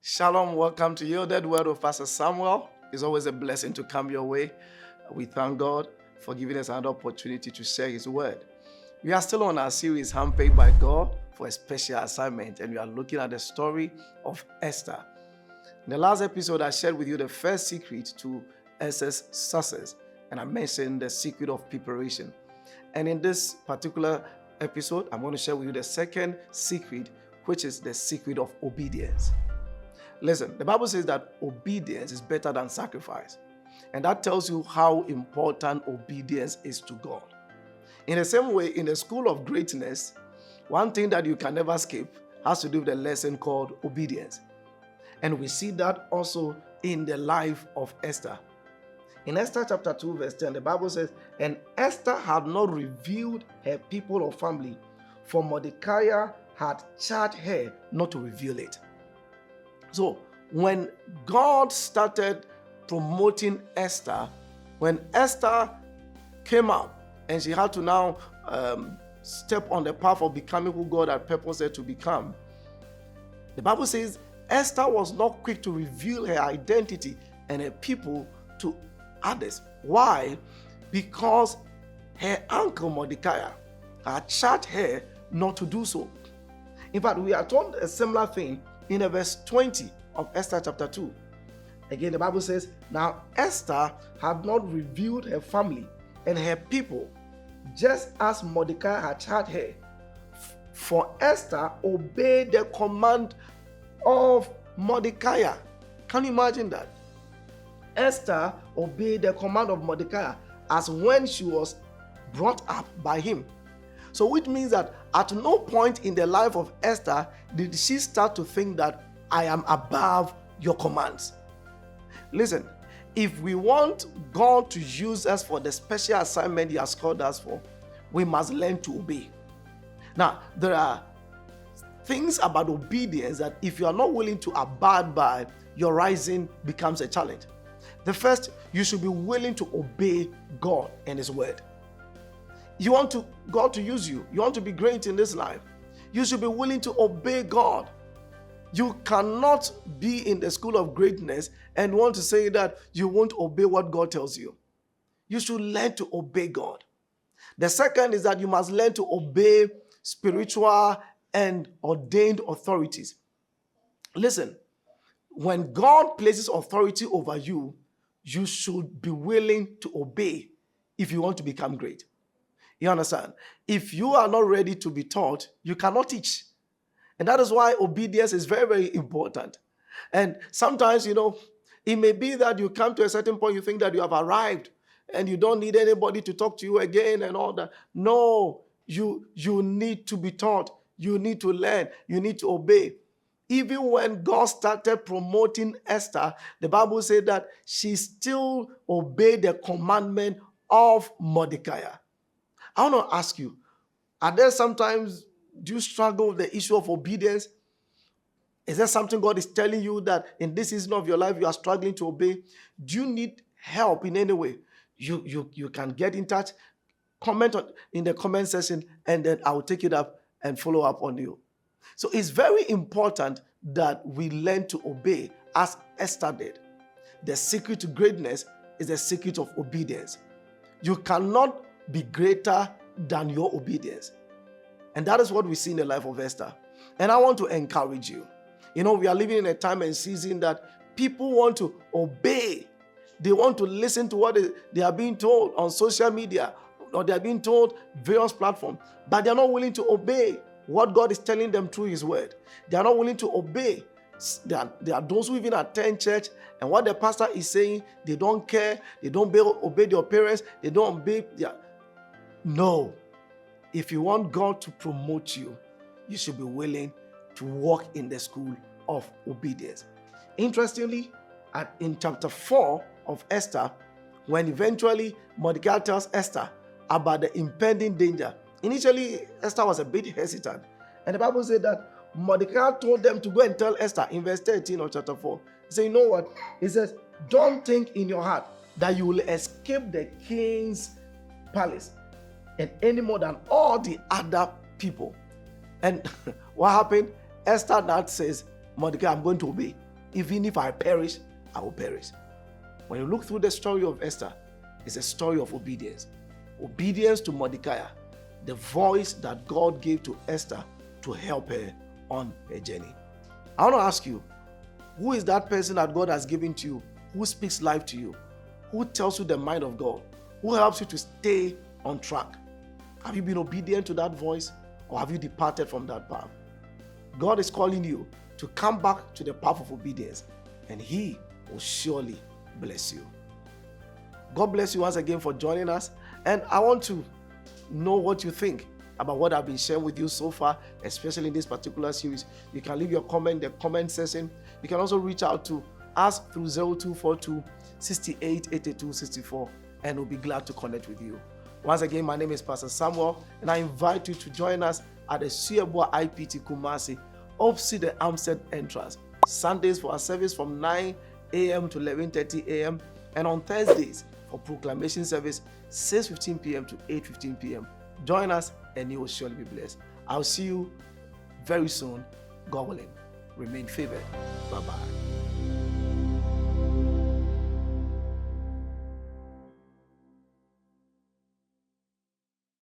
Shalom, welcome to Yielded Word with Pastor Samuel. It's always a blessing to come your way. We thank God for giving us another opportunity to share His Word. We are still on our series, Handpicked by God for a Special Assignment, and we are looking at the story of Esther. In the last episode, I shared with you the first secret to Esther's success, and I mentioned the secret of preparation. And in this particular episode, I'm going to share with you the second secret, which is the secret of obedience. Listen, the Bible says that obedience is better than sacrifice. And that tells you how important obedience is to God. In the same way, in the school of greatness, one thing that you can never skip has to do with the lesson called obedience. And we see that also in the life of Esther. In Esther chapter 2, verse 10, the Bible says, "And Esther had not revealed her people or family, for Mordecai had charged her not to reveal it." So, when God started promoting Esther, when Esther came up and she had to now step on the path of becoming who God had purposed her to become, the Bible says Esther was not quick to reveal her identity and her people to others. Why? Because her uncle Mordecai had charged her not to do so. In fact, we are told a similar thing in the verse 20 of Esther chapter 2. Again, the Bible says, "Now Esther had not revealed her family and her people, just as Mordecai had charged her. For Esther obeyed the command of Mordecai." Can you imagine that? Esther obeyed the command of Mordecai as when she was brought up by him. So which means that at no point in the life of Esther did she start to think that I am above your commands. Listen, if we want God to use us for the special assignment He has called us for, we must learn to obey. Now, there are things about obedience that if you are not willing to abide by, your rising becomes a challenge. The first, you should be willing to obey God and His word. You want God to use you. You want to be great in this life. You should be willing to obey God. You cannot be in the school of greatness and want to say that you won't obey what God tells you. You should learn to obey God. The second is that you must learn to obey spiritual and ordained authorities. Listen, when God places authority over you, you should be willing to obey if you want to become great. You understand? If you are not ready to be taught, you cannot teach. And that is why obedience is very, very important. And sometimes, it may be that you come to a certain point, you think that you have arrived and you don't need anybody to talk to you again and all that. No, you need to be taught. You need to learn. You need to obey. Even when God started promoting Esther, the Bible said that she still obeyed the commandment of Mordecai. I want to ask you, are there sometimes, do you struggle with the issue of obedience? Is there something God is telling you that in this season of your life you are struggling to obey? Do you need help in any way? You can get in touch, comment in the comment section, and then I will take it up and follow up on you. So it's very important that we learn to obey as Esther did. The secret to greatness is the secret of obedience. You cannot be greater than your obedience. And that is what we see in the life of Esther. And I want to encourage you. We are living in a time and season that people want to obey. They want to listen to what they are being told on social media, or they are being told various platforms, but they are not willing to obey what God is telling them through His word. They are not willing to obey. There are those who even attend church, and what the pastor is saying, they don't care. They don't obey their parents. They don't obey No. If you want God to promote you, you should be willing to walk in the school of obedience. Interestingly, in chapter 4 of Esther, when eventually Mordecai tells Esther about the impending danger, initially Esther was a bit hesitant. And the Bible said that Mordecai told them to go and tell Esther in verse 13 of chapter 4. He said, you know what? He says, don't think in your heart that you will escape the king's palace and any more than all the other people. And what happened? Esther now says, Mordecai, I'm going to obey. Even if I perish, I will perish. When you look through the story of Esther, it's a story of obedience. Obedience to Mordecai, the voice that God gave to Esther to help her on her journey. I want to ask you, who is that person that God has given to you, who speaks life to you, who tells you the mind of God, who helps you to stay on track? Have you been obedient to that voice, or have you departed from that path? God is calling you to come back to the path of obedience, and He will surely bless you. God bless you once again for joining us, and I want to know what you think about what I've been sharing with you so far, especially in this particular series. You can leave your comment in the comment section. You can also reach out to us through 0242 68 82 64, and we'll be glad to connect with you. Once again, my name is Pastor Samuel, and I invite you to join us at the Sueboa IPT Kumasi, opposite the Amstead entrance, Sundays for our service from 9 a.m. to 11:30 a.m., and on Thursdays for proclamation service 6:15 p.m. to 8:15 p.m. Join us and you will surely be blessed. I'll see you very soon, God willing. Remain favored. Bye-bye.